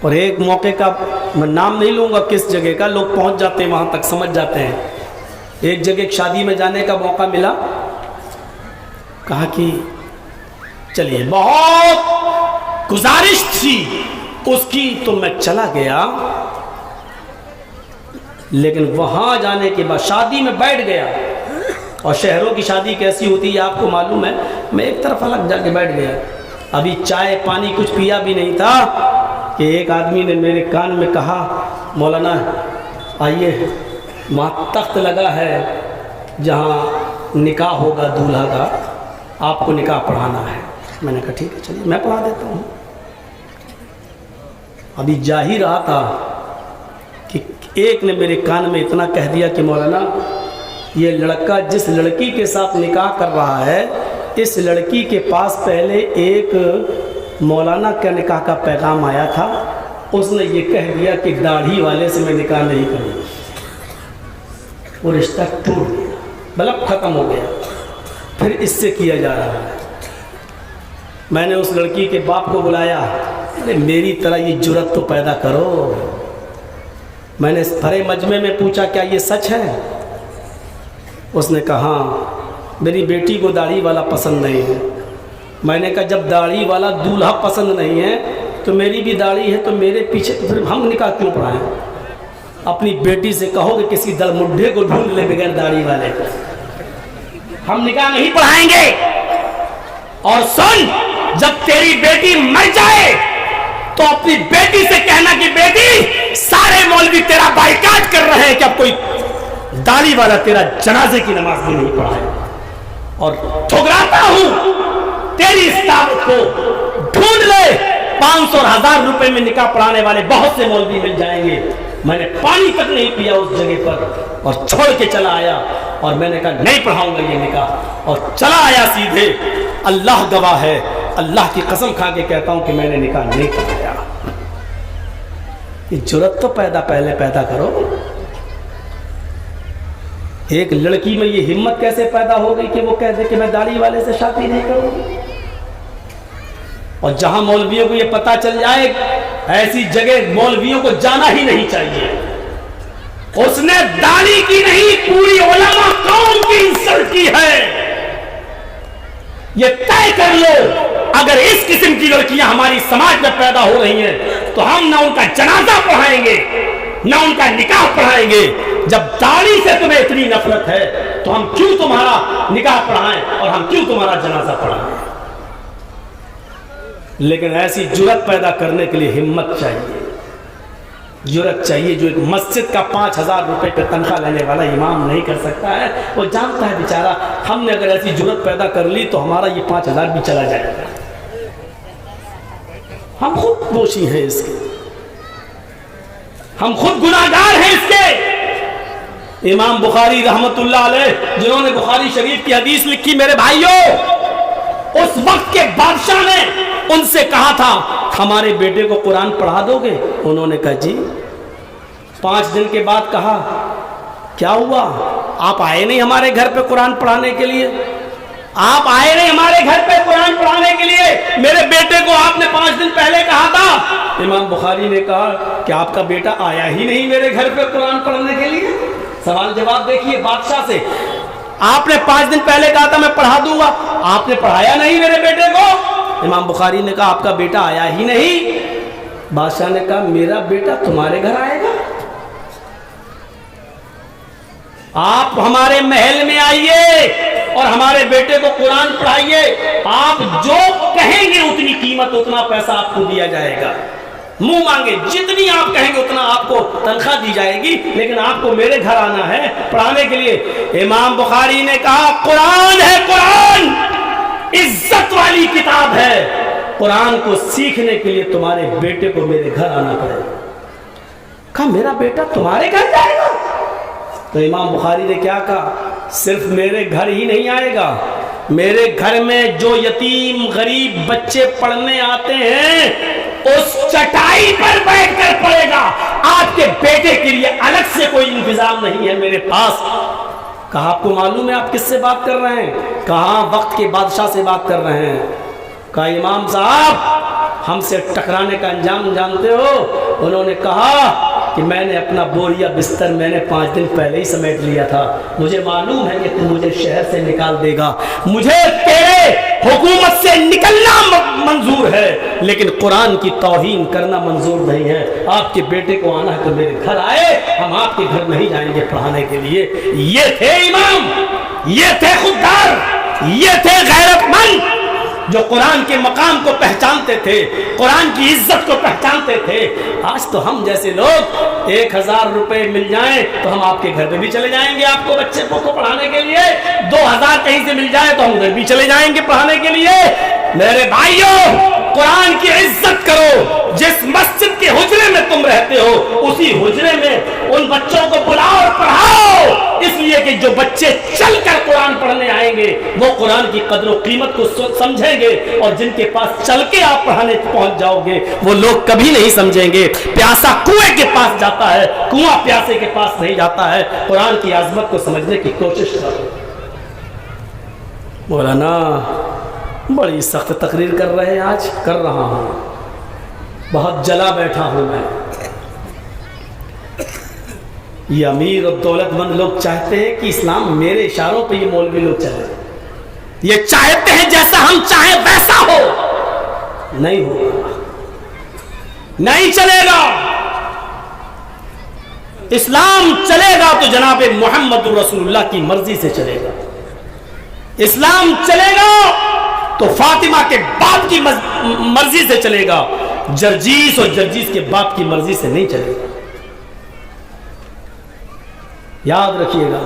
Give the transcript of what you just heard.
اور ایک موقع کا میں نام نہیں لوں گا کس جگہ کا، لوگ پہنچ جاتے ہیں وہاں تک، سمجھ جاتے ہیں۔ ایک جگہ ایک شادی میں جانے کا موقع ملا، کہا کہ چلیے، بہت گزارش تھی اس کی تو میں چلا گیا، لیکن وہاں جانے کے بعد شادی میں بیٹھ گیا، اور شہروں کی شادی کیسی ہوتی ہے آپ کو معلوم ہے، میں ایک طرف الگ جا کے بیٹھ گیا، ابھی چائے پانی کچھ پیا بھی نہیں تھا کہ ایک آدمی نے میرے کان میں کہا، مولانا آئیے، وہاں تخت لگا ہے جہاں نکاح ہوگا دولہا کا، آپ کو نکاح پڑھانا ہے۔ میں نے کہا ٹھیک ہے چلیے میں پڑھا دیتا ہوں۔ ابھی جا ہی رہا تھا کہ ایک نے میرے کان میں اتنا کہہ دیا کہ مولانا یہ لڑکا جس لڑکی کے ساتھ نکاح کر رہا ہے، اس لڑکی کے پاس پہلے ایک مولانا کا نکاح کا پیغام آیا تھا، اس نے یہ کہہ دیا کہ داڑھی والے سے میں نکاح نہیں کروں، وہ رشتہ ٹوٹ گیا، بلب ختم ہو گیا، پھر اس سے کیا جا رہا ہے۔ میں نے اس لڑکی کے باپ کو بلایا، ارے میری طرح یہ جرت تو پیدا کرو۔ میں نے بھرے مجمع میں پوچھا کیا یہ سچ ہے؟ اس نے کہا ہاں، میری بیٹی کو داڑھی والا پسند نہیں ہے۔ میں نے کہا جب داڑھی والا دولہا پسند نہیں ہے تو میری بھی داڑھی ہے، تو میرے پیچھے پھر ہم نکاح کیوں پڑھائیں؟ اپنی بیٹی سے کہو کہ کسی دل مڈھے کو ڈھونڈ لے بغیر داڑھی والے، ہم نکاح نہیں پڑھائیں گے۔ اور سن، جب تیری بیٹی مر جائے تو اپنی بیٹی سے کہنا کہ بیٹی سارے مولوی تیرا بائیکاٹ کر رہے ہیں کہ اب کوئی داڑھی والا تیرا جنازے کی نماز بھی نہیں پڑھائے، اور ٹھکراتا ہوں تیری اس دعوت کو ڈھونڈ لے، 500 اور 1000 روپے میں نکاح پڑھانے والے بہت سے مولوی مل جائیں گے۔ میں نے پانی تک نہیں پیا اس جگہ پر اور چھوڑ کے چلا آیا، اور میں نے کہا نہیں پڑھاؤں گا یہ نکاح، اور چلا آیا سیدھے۔ اللہ گواہ ہے، اللہ کی قسم کھا کے کہتا ہوں کہ میں نے نکاح نہیں پڑھایا۔ یہ جرت تو پہلے پیدا کرو۔ ایک لڑکی میں یہ ہمت کیسے پیدا ہو گئی کہ وہ کہہ دے کہ میں داڑھی والے سے شادی نہیں کروں گی؟ اور جہاں مولویوں کو یہ پتا چل جائے، ایسی جگہ مولویوں کو جانا ہی نہیں چاہیے۔ اس نے داڑھی کی نہیں، پوری علماء قوم کی انسلٹ کی ہے۔ یہ طے کر لو، اگر اس قسم کی لڑکیاں ہماری سماج میں پیدا ہو رہی ہیں تو ہم نہ ان کا جنازہ پڑھائیں گے نہ ان کا نکاح پڑھائیں گے۔ جب داڑھی سے تمہیں اتنی نفرت ہے تو ہم کیوں تمہارا نکاح پڑھائیں اور ہم کیوں تمہارا جنازہ پڑھائیں؟ لیکن ایسی جرت پیدا کرنے کے لیے ہمت چاہیے، جرت چاہیے۔ جو ایک مسجد کا 5000 روپے پہ تنخواہ لینے والا امام نہیں کر سکتا ہے، وہ جانتا ہے بیچارہ ہم نے اگر ایسی جرت پیدا کر لی تو ہمارا یہ 5000 بھی چلا جائے گا۔ ہم خود دوشی ہیں اس کے، ہم خود گناہگار ہیں اس کے۔ امام بخاری رحمت اللہ علیہ جنہوں نے بخاری شریف کی حدیث لکھی، میرے بھائیوں، اس وقت کے بادشاہ نے ان سے کہا تھا ہمارے بیٹے کو قرآن پڑھا دو گے؟ انہوں نے کہا جی۔ 5 دن کے بعد کہا کیا ہوا، آپ آئے نہیں ہمارے گھر پہ قرآن پڑھانے کے لیے؟ آپ آئے نہیں ہمارے گھر پہ قرآن پڑھانے کے لیے؟ میرے بیٹے کو آپ نے 5 دن پہلے کہا تھا۔ امام بخاری نے کہا کہ آپ کا بیٹا آیا ہی نہیں میرے گھر پہ قرآن پڑھنے کے لیے۔ سوال جواب دیکھیے بادشاہ سے، آپ نے 5 دن پہلے کہا تھا میں پڑھا دوں گا، آپ نے پڑھایا نہیں میرے بیٹے کو۔ امام بخاری نے کہا آپ کا بیٹا آیا ہی نہیں۔ بادشاہ نے کہا میرا بیٹا تمہارے گھر آئے گا؟ آپ ہمارے محل میں آئیے اور ہمارے بیٹے کو قرآن پڑھائیے، آپ جو کہیں گے اتنی قیمت اتنا پیسہ آپ کو دیا جائے گا، منہ مانگے جتنی آپ کہیں گے اتنا آپ کو تنخواہ دی جائے گی، لیکن آپ کو میرے گھر آنا ہے پڑھانے کے لیے۔ امام بخاری نے کہا قرآن ہے، قرآن عزت والی کتاب ہے، قرآن کو سیکھنے کے لیے تمہارے بیٹے کو میرے گھر آنا پڑے گا۔ کہا میرا بیٹا تمہارے گھر جائے گا؟ تو امام بخاری نے کیا کہا، صرف میرے گھر ہی نہیں آئے گا، میرے گھر میں جو یتیم غریب بچے پڑھنے آتے ہیں اس چٹائی پر بیٹھ کر پڑھے گا، آپ کے بیٹے کے لیے الگ سے کوئی انتظام نہیں ہے میرے پاس۔ کہا آپ کو معلوم ہے آپ کس سے بات کر رہے ہیں؟ کہا وقت کے بادشاہ سے بات کر رہے ہیں۔ کہا امام صاحب ہم سے ٹکرانے کا انجام جانتے ہو؟ انہوں نے کہا کہ میں نے اپنا بوریا بستر میں نے 5 دن پہلے ہی سمیٹ لیا تھا، مجھے معلوم ہے کہ تو مجھے شہر سے نکال دے گا، مجھے تیرے حکومت سے نکلنا منظور ہے لیکن قرآن کی توہین کرنا منظور نہیں ہے۔ آپ کے بیٹے کو آنا ہے تو میرے گھر آئے، ہم آپ کے گھر نہیں جائیں گے پڑھانے کے لیے۔ یہ تھے امام، یہ تھے خوددار، یہ تھے غیرت مند جو قرآن کے مقام کو پہچانتے تھے، قرآن کی عزت کو پہچانتے تھے۔ آج تو ہم جیسے لوگ 1000 روپے مل جائیں تو ہم آپ کے گھر پہ بھی چلے جائیں گے آپ کو بچے کو پڑھانے کے لیے، 2000 کہیں سے مل جائے تو ہم ادھر بھی چلے جائیں گے پڑھانے کے لیے۔ میرے بھائیوں، قرآن کی عزت کرو۔ جس مسجد کے حجرے میں تم رہتے ہو اسی حجرے میں ان بچوں کو بلاؤ اور پڑھاؤ، اس لیے کہ جو بچے چل کر قرآن پڑھنے آئیں گے وہ قرآن کی قدر و قیمت کو سمجھیں گے، اور جن کے پاس چل کے آپ پڑھانے پہنچ جاؤ گے وہ لوگ کبھی نہیں سمجھیں گے۔ پیاسا کنویں کے پاس جاتا ہے، کنواں پیاسے کے پاس نہیں جاتا ہے۔ قرآن کی عظمت کو سمجھنے کی کوشش کرو۔ مولانا بڑی سخت تقریر کر رہے ہیں، آج کر رہا ہوں، بہت جلا بیٹھا ہوں میں۔ یہ امیر اور دولت مند لوگ چاہتے ہیں کہ اسلام میرے اشاروں پہ یہ مولوی لوگ چلے، یہ چاہتے ہیں جیسا ہم چاہیں ویسا ہو، نہیں ہوگا، نہیں چلے گا۔ اسلام چلے گا تو جناب محمد رسول اللہ کی مرضی سے چلے گا، اسلام چلے گا تو فاطمہ کے باپ کی مرضی سے چلے گا، جرجیس اور جرجیس کے باپ کی مرضی سے نہیں چلے گا، یاد رکھیے گا۔